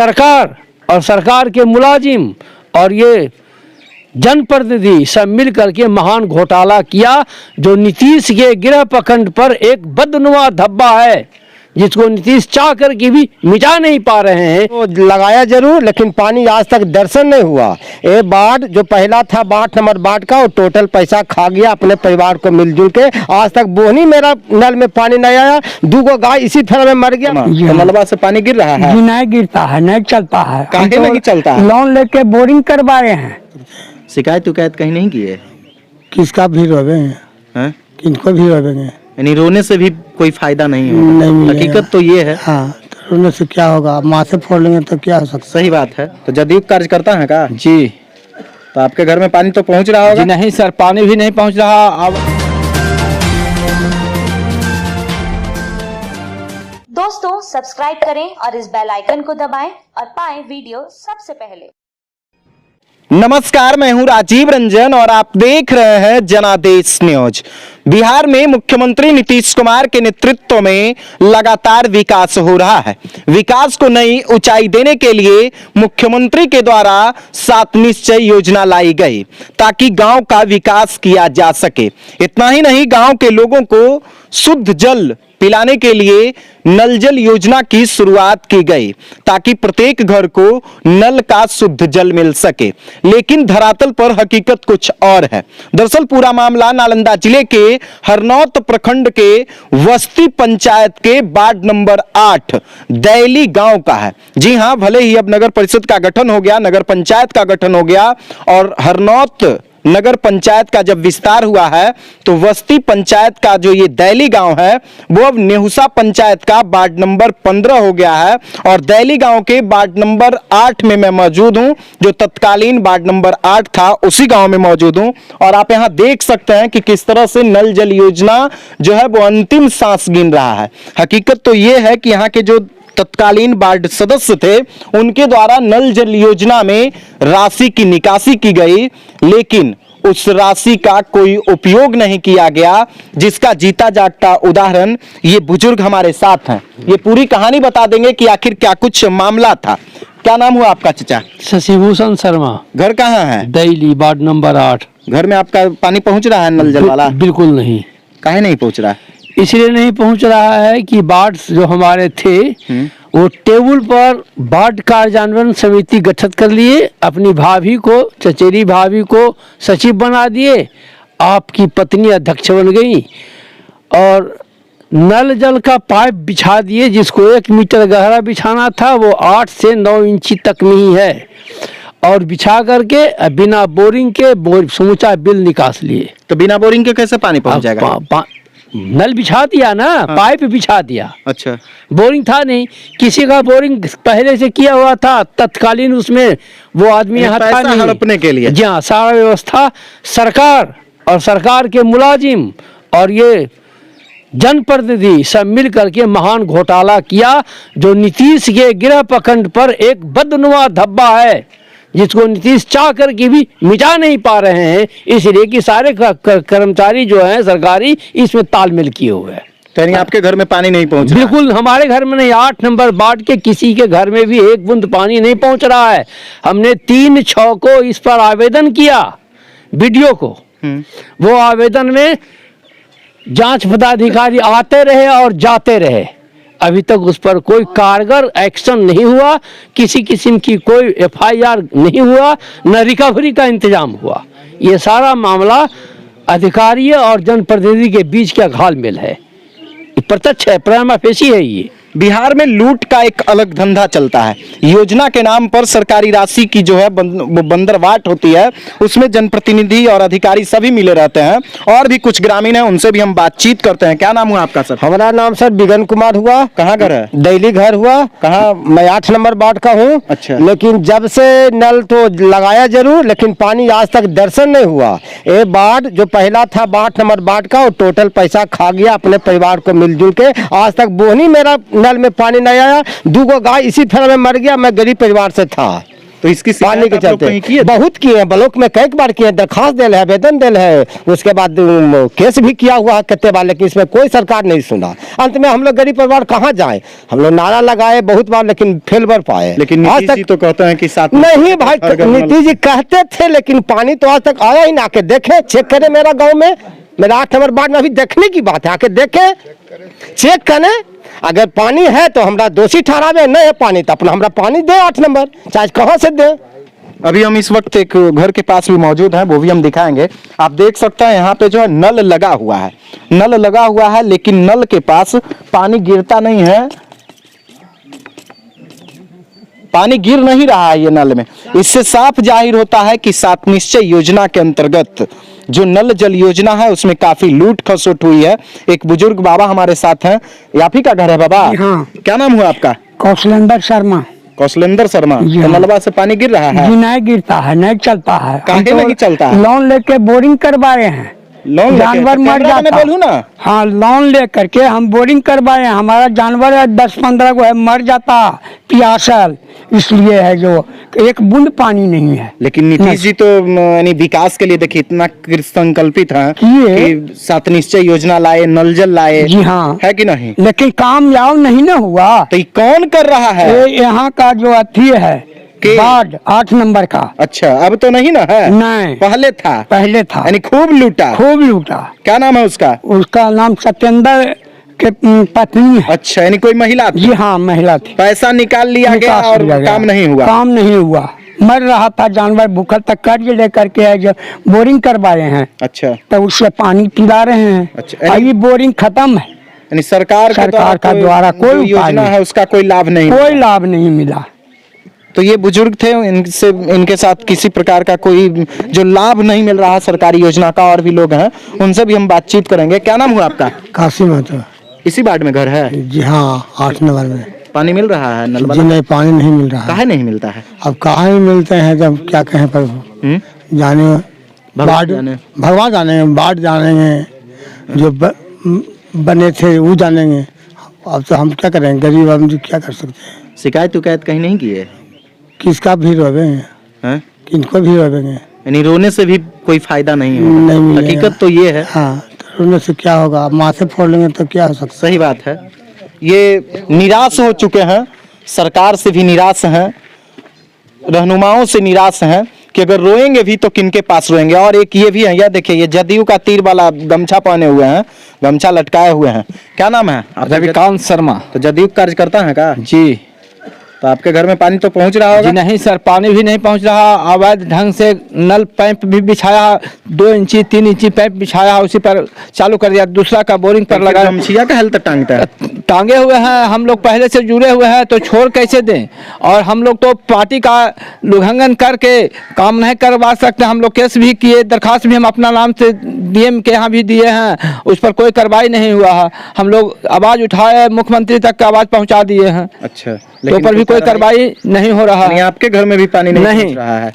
सरकार और सरकार के मुलाजिम और ये जनप्रतिनिधि सब मिल करके महान घोटाला किया, जो नीतीश के गृह प्रखंड पर एक बदनुमा धब्बा है जिसको नीतीश चाह करके भी मिटा नहीं पा रहे हैं। तो लगाया जरूर, लेकिन पानी आज तक दर्शन नहीं हुआ। ये बाढ़ जो पहला था 8 नंबर बाढ़ का, वो टोटल पैसा खा गया अपने परिवार को मिलजुल के। आज तक बोहनी मेरा नल में पानी नहीं आया, 2 गाय इसी फेर में मर गया। तो नलवा से पानी गिर रहा है? नहीं गिरता है, नहीं चलता है। काहे नहीं चलता है? लोन लेके बोरिंग करवाए हैं। शिकायत उकायत कहीं नहीं की है? किसका भी रोवेंगे, किनको भी रोवेंगे, यानी रोने से भी कोई फायदा नहीं होगा। नहीं, हकीकत तो ये है। हाँ, तो रोने से क्या होगा, माँ से फोड़ लेंगे तो क्या हो सकता। सही बात है। तो जदयू कार्यकर्ता है का? जी। तो आपके घर में पानी तो पहुंच रहा होगा? नहीं सर, पानी भी नहीं पहुंच रहा। अब दोस्तों सब्सक्राइब करें और इस बेल आइकन को दबाएं और पाएं वीडियो सबसे पहले। नमस्कार, मैं हूं राजीव रंजन और आप देख रहे हैं जनादेश न्यूज। बिहार में मुख्यमंत्री नीतीश कुमार के नेतृत्व में लगातार विकास हो रहा है। विकास को नई ऊंचाई देने के लिए मुख्यमंत्री के द्वारा 7 निश्चय योजना लाई गई ताकि गांव का विकास किया जा सके। इतना ही नहीं, गांव के लोगों को शुद्ध जल पिलाने के लिए नल जल योजना की शुरुआत की गई ताकि प्रत्येक घर को नल का शुद्ध जल मिल सके। लेकिन धरातल पर हकीकत कुछ और है। दरअसल पूरा मामला नालंदा जिले के हरनौत प्रखंड के वस्ती पंचायत के वार्ड नंबर 8 दैली गांव का है। जी हां, भले ही अब नगर परिषद का गठन हो गया, नगर पंचायत का गठन हो गया और हरनौत नगर पंचायत का जब विस्तार हुआ है तो वस्ती पंचायत का जो ये दैली गांव है वो अब नेहुसा पंचायत का वार्ड नंबर 15 हो गया है। और दैली गांव के वार्ड नंबर 8 में मैं मौजूद हूं, जो तत्कालीन वार्ड नंबर 8 था उसी गांव में मौजूद हूं। और आप यहां देख सकते हैं कि किस तरह से नल जल योजना जो है वो अंतिम सांस गिन रहा है। हकीकत तो ये है कि यहाँ के जो तत्कालीन वार्ड सदस्य थे उनके द्वारा नल जल योजना में राशि की निकासी की गई, लेकिन उस राशि का कोई उपयोग नहीं किया गया, जिसका जीता जागता उदाहरण ये बुजुर्ग हमारे साथ हैं। ये पूरी कहानी बता देंगे कि आखिर क्या कुछ मामला था। क्या नाम हुआ आपका चाचा? शशिभूषण शर्मा। घर कहाँ है? दैली वार्ड नंबर 8। घर में आपका पानी पहुंच रहा है नल जल वाला? बिल्कुल नहीं। काहे नहीं पहुंच रहा है? इसलिए नहीं पहुंच रहा है कि वार्ड जो हमारे थे वो टेबल पर वार्ड कार्यान्वयन समिति गठित कर लिए, अपनी भाभी को, चचेरी भाभी को सचिव बना दिए, आपकी पत्नी अध्यक्ष बन गई और नल जल का पाइप बिछा दिए, जिसको 1 मीटर गहरा बिछाना था वो 8 से 9 इंची तक में ही है, और बिछा करके बिना बोरिंग के समूचा बिल निकास लिए। तो बिना बोरिंग के कैसे पानी पहुंच जाएगा? नल बिछा दिया ना, पाइप बिछा दिया। अच्छा, बोरिंग था नहीं, किसी का बोरिंग पहले से किया हुआ था, तत्कालीन उसमें वो आदमी यहाँ था नहीं हड़पने के लिए। जी हाँ, सारा व्यवस्था सरकार और सरकार के मुलाजिम और ये जनप्रतिनिधि सब मिल करके महान घोटाला किया, जो नीतीश के गृह प्रखंड पर एक बदनुमा धब्बा है जिसको नीतीश चाह करके भी मिटा नहीं पा रहे हैं, इसलिए कि सारे कर्मचारी जो हैं सरकारी इसमें तालमेल किए हुए हैं। यानी आपके घर में पानी नहीं पहुंच रहा? बिल्कुल, हमारे घर में नहीं, 8 नंबर वार्ड के किसी के घर में भी 1 बूंद पानी नहीं पहुंच रहा है। हमने 3-6 को इस पर आवेदन किया, वीडियो को। वो आवेदन में जांच पदाधिकारी आते रहे और जाते रहे, अभी तक उस पर कोई कारगर एक्शन नहीं हुआ, किसी किस्म की कोई FIR नहीं हुआ, न रिकवरी का इंतजाम हुआ। ये सारा मामला अधिकारी और जनप्रतिनिधि के बीच का घालमेल है, प्रत्यक्ष है, प्रमा फेसी है। ये बिहार में लूट का एक अलग धंधा चलता है। योजना के नाम पर सरकारी राशि की जो है बंदरवाट होती है, उसमें जनप्रतिनिधि और अधिकारी सभी मिले रहते हैं। और भी कुछ ग्रामीण हैं, उनसे भी हम बातचीत करते हैं। क्या नाम हुआ आपका सर? हमारा नाम सर बिगन कुमार हुआ। कहाँ घर है? दैली घर हुआ। कहाँ? मैं 8 नंबर वार्ड का हूँ। अच्छा। लेकिन जब से नल तो लगाया जरूर, लेकिन पानी आज तक दर्शन नहीं हुआ। ये वार्ड जो पहला था 8 नंबर वार्ड का, वो टोटल पैसा खा गया अपने परिवार को मिलजुल के। आज तक बोहनी मेरा नल में पानी नहीं आया, 2 गाय इसी फेर में मर गया। मैं गरीब परिवार से था। तो इसकी पानी के शिकायत आप लोग कहीं किए चलते थे? बहुत किए हैं, ब्लॉक में कई बार किए, दरखास्त दिल है, आवेदन दिल है, उसके बाद केस भी किया हुआ है कितने बार, लेकिन इसमें कोई सरकार नहीं सुना। अंत में हम लोग गरीब परिवार कहाँ जाए, हम लोग नारा लगाए बहुत बार लेकिन फेल बर पाए। लेकिन आज नीतीश जी तो कहते हैं कि साथ में नहीं भाई, हर घर में नीतीश जी कहते थे लेकिन पानी तो आज तक आया ही ना। आके देखे, चेक करे मेरा गांव में, मेरा 8 नंबर वार्ड में अभी देखने की बात है, आके देखे, चेक करें। अगर पानी है तो हमरा दोषी ठहरावे, नहीं है पानी तो अपना हमरा पानी दे 8 नंबर, चाहे कहाँ से दे। अभी हम इस वक्त एक घर के पास भी मौजूद हैं, वो भी हम दिखाएंगे। आप देख सकते हैं यहाँ पे जो है नल लगा हुआ है, नल लगा हुआ है, लेकिन नल के पास पानी गिरता नहीं है, पानी गिर नहीं रहा है ये नल में। इससे साफ जाहिर होता है कि सात निश्चय योजना के अंतर्गत जो नल जल योजना है उसमें काफी लूट खसोट हुई है। एक बुजुर्ग बाबा हमारे साथ हैं, ये आप ही का घर है बाबा? हाँ। क्या नाम हुआ आपका? कौशलेंद्र शर्मा। कौशलेंद्र शर्मा। जी तो हाँ। नलवा से पानी गिर रहा है? जी नहीं गिरता है, नहीं चलता है। काहे हम तो नहीं चलता है? लोन लेके बोरिंग करवाए हैं, लोन जानवर मर कैमरा में जाता। बोलूं ना? हाँ, लोन ले करके हम बोरिंग करवाए हैं, हमारा जानवर है 10-15 को है, मर जाता प्यासल, इसलिए है जो एक बूंद पानी नहीं है। लेकिन नीतीश जी तो यानी विकास के लिए देखिए इतना संकल्पित हैं किए। कि सात निश्चय योजना लाए, नल जल लाए, जी हाँ, है कि नहीं? लेकिन कामयाब नहीं ना हुआ। तो ये कौन कर रहा है? ये यहाँ का जो अथी है के? वार्ड 8 नंबर का। अच्छा, अब तो नहीं ना है? नहीं, पहले था, पहले था, यानी खूब लूटा। खूब लूटा। क्या नाम है उसका? उसका नाम सत्येंद्र के पत्नी है। अच्छा, यानी कोई महिला थी? जी हाँ, महिला थी। पैसा निकाल लिया गया निकास और लिया गया। काम नहीं हुआ। काम नहीं हुआ, मर रहा था जानवर, भूखल तक कर्ज लेकर के है जो बोरिंग करवाए हैं, अच्छा, तो उससे पानी पिला रहे हैं। अच्छा, अभी बोरिंग खत्म है, यानी सरकार का द्वारा कोई जो उपाय योजना नहीं। है उसका कोई लाभ नहीं कोई हुआ। लाभ नहीं मिला। तो ये बुजुर्ग थे, इनसे इनके साथ किसी प्रकार का कोई जो लाभ नहीं मिल रहा सरकारी योजना का, और भी लोग हैं उनसे भी हम बातचीत करेंगे। क्या नाम हुआ आपका? काशी महतो। इसी वार्ड में घर है? जी हाँ, 8 नंबर में। पानी मिल रहा है नल वाला? नहीं, पानी नहीं मिल रहा। काहे नहीं मिलता है? अब कहाँ ही मिलते हैं, जब क्या कहें प्रभु, जाने भगवान जानेंगे, बाट जानेंगे, जो बने थे वो जानेंगे। अब तो हम क्या करेंगे, गरीब आदमी क्या कर सकते हैं। शिकायत उकायत कहीं नहीं की है? किसका भी रोवेंगे, हैं? किनको भी रोवेंगे, यानी रोने से भी कोई फायदा नहीं है? नहीं मिलेगा। हकीकत तो ये है। हाँ, तो रोने से क्या होगा, माथे फोड़ लेंगे तो क्या हो सकता सही बात है। ये निराश हो चुके हैं, सरकार से भी निराश हैं, रहनुमाओं से निराश हैं कि अगर रोएंगे भी तो किनके पास रोएंगे। और एक ये भी है, यह देखिए, ये जदयू का तीर वाला गमछा पहने हुए हैं, गमछा लटकाए हुए हैं। क्या नाम है? रविकांत शर्मा। तो जदयू कार्यकर्ता है का? जी। तो आपके घर में पानी तो पहुंच रहा होगा? जी नहीं सर, पानी भी नहीं पहुंच रहा। अवैध ढंग से नल पाइप भी बिछाया, 2 इंची 3 इंची पाइप बिछाया, उसी पर चालू कर दिया, दूसरा का बोरिंग पर लगा। गमछिया का हेल्थ टांगता है? टांगे हुए हैं, हम लोग पहले से जुड़े हुए हैं तो छोड़ कैसे दें। और हम लोग तो पार्टी का उल्लंघन करके काम नहीं करवा सकते। हम लोग केस भी किए, दरखास्त भी हम अपना नाम से डीएम के यहाँ भी दिए हैं, उस पर कोई कार्रवाई नहीं हुआ है। हम लोग आवाज उठाए, मुख्यमंत्री तक का आवाज पहुँचा दिए हैं। अच्छा, तो पर भी कोई कार्रवाई नहीं हो रहा है। आपके घर में भी पानी नहीं पहुंच रहा है?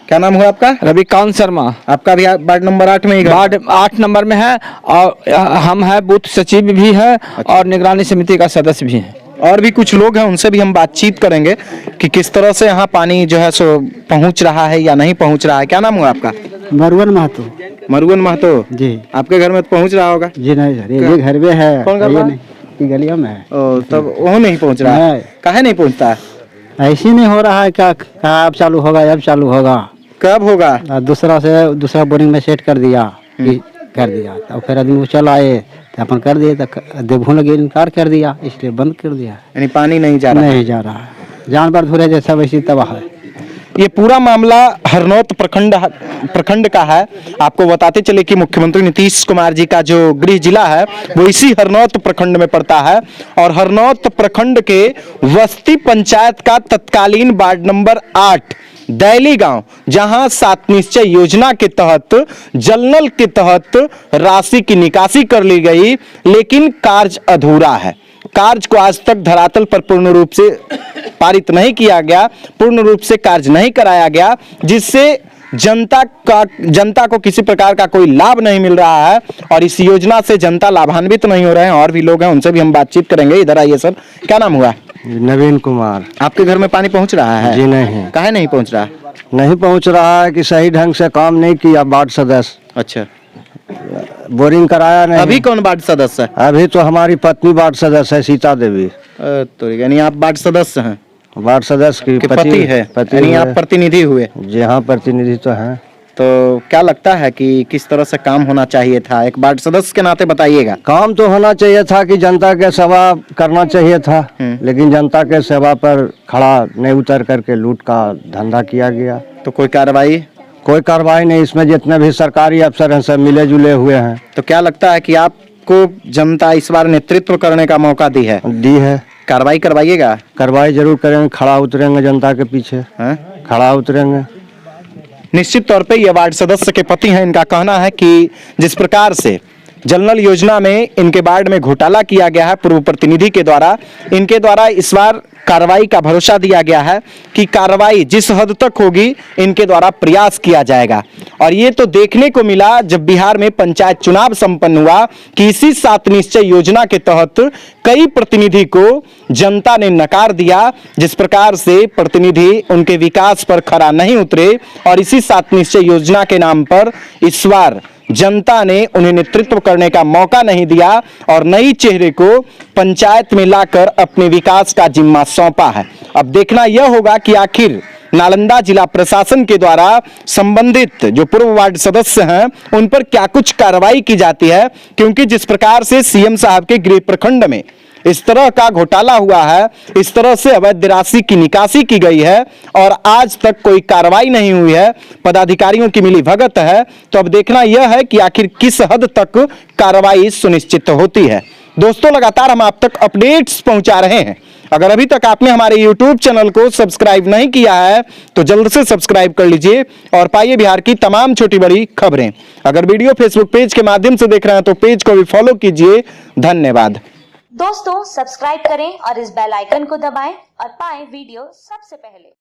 क्या नाम हुआ आपका? रविकांत शर्मा। आपका भी वार्ड नंबर 8 में ही? वार्ड 8 नंबर में है, और हम है बूथ सचिव भी है और निगरानी समिति का सदस्य भी है। और भी कुछ लोग हैं, उनसे भी हम बातचीत करेंगे कि किस तरह से यहाँ पानी जो है सो पहुँच रहा है या नहीं पहुँच रहा है। क्या नाम हुआ आपका? मरुवन महतो। मरुवन महतो जी। आपके घर में तो पहुँच रहा होगा? जी नहीं सर, ये घर में है। कौन घर में? गलिया में है। तब वो नहीं पहुँच रहा है? काहे नहीं पहुँचता है? ऐसे नहीं हो रहा है, क्या अब चालू होगा, अब चालू होगा, कब होगा? दूसरा बोरिंग में सेट कर दिया, तो फिर आदमी वो चल आए तो अपन कर दिए, तो देवभून लगे इनकार कर दिया, इसलिए बंद कर दिया। यानी पानी नहीं जा रहा? नहीं जा रहा है, जानवर धुरे जैसा वैसी तबाह है। ये पूरा मामला हरनौत प्रखंड का है। आपको बताते चले कि मुख्यमंत्री नीतीश कुमार जी का जो गृह जिला है वो इसी हरनौत प्रखंड में पड़ता है। और हरनौत प्रखंड के वस्ती पंचायत का तत्कालीन वार्ड नंबर 8 दैली गांव, जहां सात निश्चय योजना के तहत जलनल के तहत राशि की निकासी कर ली गई, लेकिन कार्य अधूरा है। कार्य को आज तक धरातल पर पूर्ण रूप से पारित नहीं किया गया, पूर्ण रूप से कार्य नहीं कराया गया, जिससे जनता को किसी प्रकार का कोई लाभ नहीं मिल रहा है और इस योजना से जनता लाभान्वित नहीं हो रहे हैं। और भी लोग हैं, उनसे भी हम बातचीत करेंगे। इधर आइए सर, क्या नाम हुआ? नवीन कुमार। आपके घर में पानी पहुंच रहा है? जी नहीं, काहे नहीं पहुंच रहा? नहीं पहुंच रहा है कि सही ढंग से काम नहीं किया वार्ड सदस्य। अच्छा, बोरिंग कराया नहीं। अभी कौन वार्ड सदस्य है? अभी तो हमारी पत्नी वार्ड सदस्य है, सीता देवी। तो यानी आप वार्ड सदस्य हैं? वार्ड सदस्य की कि पति है? पति यानी है। आप प्रतिनिधि हुए? जी हाँ, प्रतिनिधि तो हैं। तो क्या लगता है कि किस तरह से काम होना चाहिए था, एक वार्ड सदस्य के नाते बताइएगा। काम तो होना चाहिए था कि जनता के सेवा करना चाहिए था, लेकिन जनता के सेवा पर खड़ा नहीं उतर करके लूट का धंधा किया गया। तो कोई कार्रवाई? कोई कार्रवाई नहीं। इसमें जितने भी सरकारी अफसर हैं सब मिले जुले हुए हैं। तो क्या लगता है कि आपको जनता इस बार नेतृत्व करने का मौका दी है? दी है। कार्रवाई करवाइएगा? कार्रवाई जरूर करेंगे, खड़ा उतरेंगे जनता के पीछे। हैं? खड़ा उतरेंगे। निश्चित तौर पे ये वार्ड सदस्य के पति हैं। इनका कहना है कि जिस प्रकार से जल नल योजना में इनके वार्ड में घोटाला किया गया है पूर्व प्रतिनिधि के द्वारा, इनके द्वारा इस बार कार्रवाई का भरोसा दिया गया है कि कार्रवाई जिस हद तक होगी इनके द्वारा प्रयास किया जाएगा। और ये तो देखने को मिला जब बिहार में पंचायत चुनाव संपन्न हुआ कि इसी 7 निश्चय योजना के तहत कई प्रतिनिधि को जनता ने नकार दिया। जिस प्रकार से प्रतिनिधि उनके विकास पर खरा नहीं उतरे और इसी 7 निश्चय योजना के नाम पर इस बार जनता ने उन्हें नेतृत्व करने का मौका नहीं दिया और नई चेहरे को पंचायत में लाकर अपने विकास का जिम्मा सौंपा है। अब देखना यह होगा कि आखिर नालंदा जिला प्रशासन के द्वारा संबंधित जो पूर्व वार्ड सदस्य हैं उन पर क्या कुछ कार्रवाई की जाती है, क्योंकि जिस प्रकार से सीएम साहब के गृह प्रखंड में इस तरह का घोटाला हुआ है, इस तरह से अवैध राशि की निकासी की गई है और आज तक कोई कार्रवाई नहीं हुई है, पदाधिकारियों की मिलीभगत है। तो अब देखना यह है कि आखिर किस हद तक कार्रवाई सुनिश्चित होती है। दोस्तों, लगातार हम आप तक अपडेट्स पहुंचा रहे हैं। अगर अभी तक आपने हमारे YouTube चैनल को सब्सक्राइब नहीं किया है तो जल्द से सब्सक्राइब कर लीजिए और पाइए बिहार की तमाम छोटी बड़ी खबरें। अगर वीडियो फेसबुक पेज के माध्यम से देख रहे हैं तो पेज को भी फॉलो कीजिए। धन्यवाद। दोस्तों, सब्सक्राइब करें और इस बेल आइकन को दबाएं और पाएं वीडियो सबसे पहले।